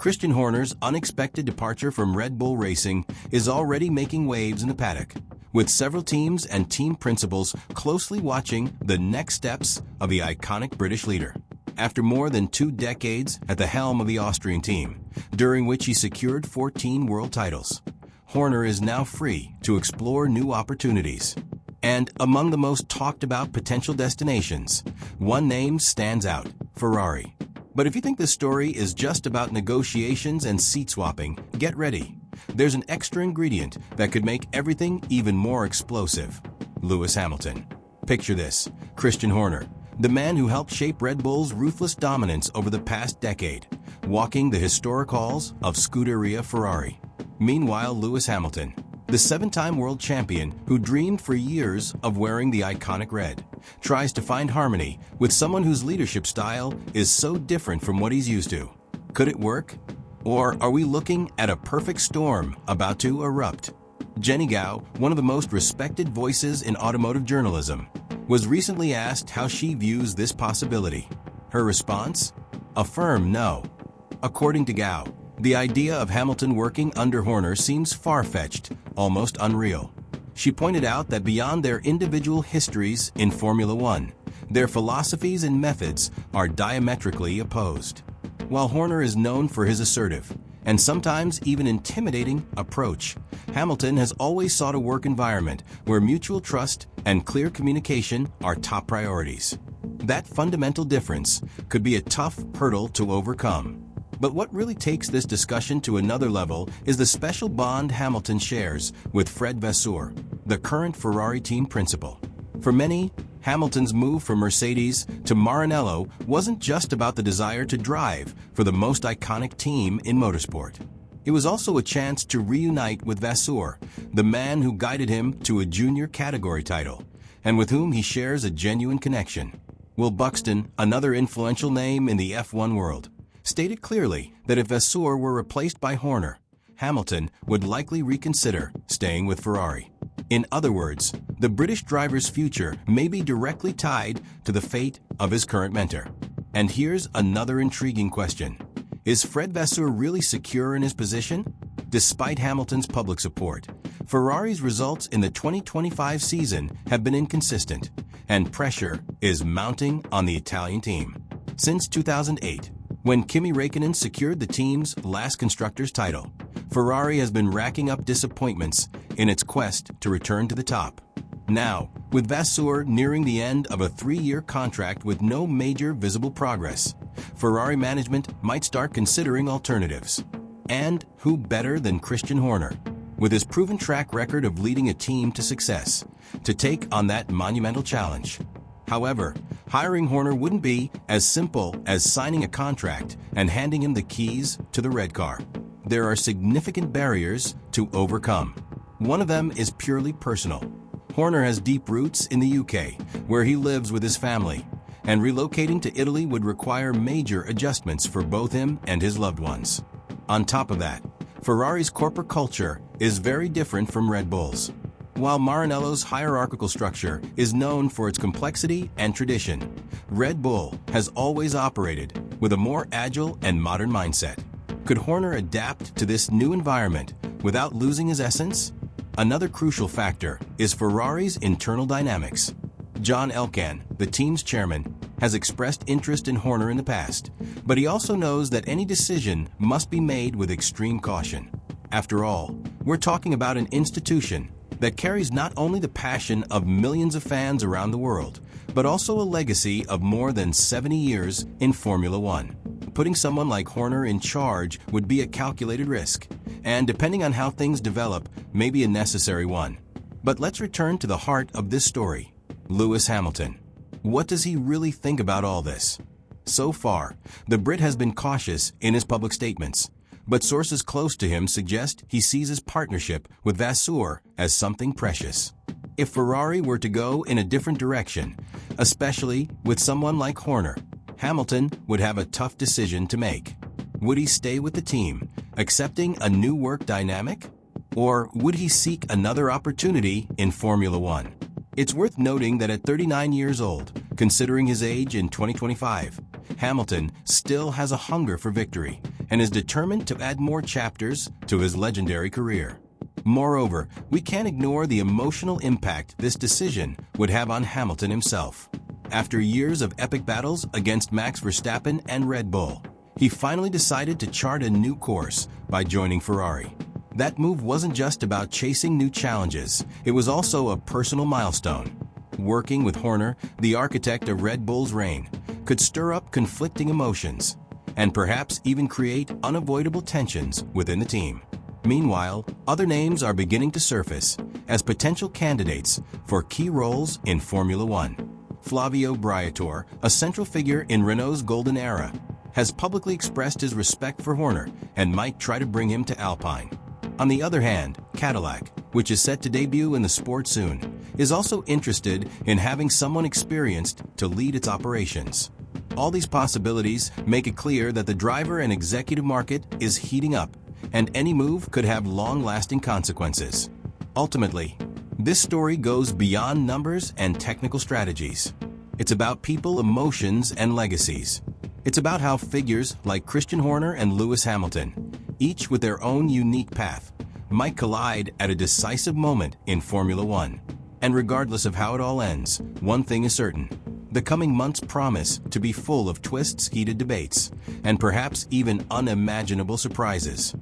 Christian Horner's unexpected departure from Red Bull Racing is already making waves in the paddock, with several teams and team principals closely watching the next steps of the iconic British leader. After more than 2 decades at the helm of the Austrian team, during which he secured 14 world titles, Horner is now free to explore new opportunities. And among the most talked about potential destinations, one name stands out: Ferrari. But if you think this story is just about negotiations and seat swapping, get ready. There's an extra ingredient that could make everything even more explosive: Lewis Hamilton. Picture this: Christian Horner, the man who helped shape Red Bull's ruthless dominance over the past decade, walking the historic halls of Scuderia Ferrari. Meanwhile, Lewis Hamilton, the 7-time world champion who dreamed for years of wearing the iconic red, tries to find harmony with someone whose leadership style is so different from what he's used to. Could it work? Or are we looking at a perfect storm about to erupt? Jenny Gao, one of the most respected voices in automotive journalism, was recently asked how she views this possibility. Her response? A firm no. According to Gao, the idea of Hamilton working under Horner seems far-fetched, almost unreal. She pointed out that beyond their individual histories in Formula One, their philosophies and methods are diametrically opposed. While Horner is known for his assertive, and sometimes even intimidating, approach, Hamilton has always sought a work environment where mutual trust and clear communication are top priorities. That fundamental difference could be a tough hurdle to overcome. But what really takes this discussion to another level is the special bond Hamilton shares with Fred Vasseur, the current Ferrari team principal. For many, Hamilton's move from Mercedes to Maranello wasn't just about the desire to drive for the most iconic team in motorsport. It was also a chance to reunite with Vasseur, the man who guided him to a junior category title, and with whom he shares a genuine connection. Will Buxton, another influential name in the F1 world, stated clearly that if Vasseur were replaced by Horner, Hamilton would likely reconsider staying with Ferrari. In other words, the British driver's future may be directly tied to the fate of his current mentor. And here's another intriguing question: is Fred Vasseur really secure in his position? Despite Hamilton's public support, Ferrari's results in the 2025 season have been inconsistent, and pressure is mounting on the Italian team. Since 2008, when Kimi Räikkönen secured the team's last constructors' title, Ferrari has been racking up disappointments in its quest to return to the top. Now, with Vasseur nearing the end of a 3-year contract with no major visible progress, Ferrari management might start considering alternatives. And who better than Christian Horner, with his proven track record of leading a team to success, to take on that monumental challenge? However, hiring Horner wouldn't be as simple as signing a contract and handing him the keys to the red car. There are significant barriers to overcome. One of them is purely personal. Horner has deep roots in the UK, where he lives with his family, and relocating to Italy would require major adjustments for both him and his loved ones. On top of that, Ferrari's corporate culture is very different from Red Bull's. While Maranello's hierarchical structure is known for its complexity and tradition, Red Bull has always operated with a more agile and modern mindset. Could Horner adapt to this new environment without losing his essence? Another crucial factor is Ferrari's internal dynamics. John Elkann, the team's chairman, has expressed interest in Horner in the past, but he also knows that any decision must be made with extreme caution. After all, we're talking about an institution that carries not only the passion of millions of fans around the world, but also a legacy of more than 70 years in Formula One. Putting someone like Horner in charge would be a calculated risk, and depending on how things develop, may be a necessary one. But let's return to the heart of this story: Lewis Hamilton. What does he really think about all this? So far, the Brit has been cautious in his public statements, but sources close to him suggest he sees his partnership with Vasseur as something precious. If Ferrari were to go in a different direction, especially with someone like Horner, Hamilton would have a tough decision to make. Would he stay with the team, accepting a new work dynamic? Or would he seek another opportunity in Formula One? It's worth noting that at 39 years old, considering his age in 2025, Hamilton still has a hunger for victory and is determined to add more chapters to his legendary career. Moreover, we can't ignore the emotional impact this decision would have on Hamilton himself. After years of epic battles against Max Verstappen and Red Bull, he finally decided to chart a new course by joining Ferrari. That move wasn't just about chasing new challenges, it was also a personal milestone. Working with Horner, the architect of Red Bull's reign, could stir up conflicting emotions and perhaps even create unavoidable tensions within the team. Meanwhile, other names are beginning to surface as potential candidates for key roles in Formula One. Flavio Briatore, a central figure in Renault's golden era, has publicly expressed his respect for Horner and might try to bring him to Alpine. On the other hand, Cadillac, which is set to debut in the sport soon, is also interested in having someone experienced to lead its operations. All these possibilities make it clear that the driver and executive market is heating up, and any move could have long-lasting consequences. Ultimately, this story goes beyond numbers and technical strategies. It's about people, emotions, and legacies. It's about how figures like Christian Horner and Lewis Hamilton, each with their own unique path, might collide at a decisive moment in Formula One. And regardless of how it all ends, one thing is certain: the coming months promise to be full of twists, heated debates, and perhaps even unimaginable surprises.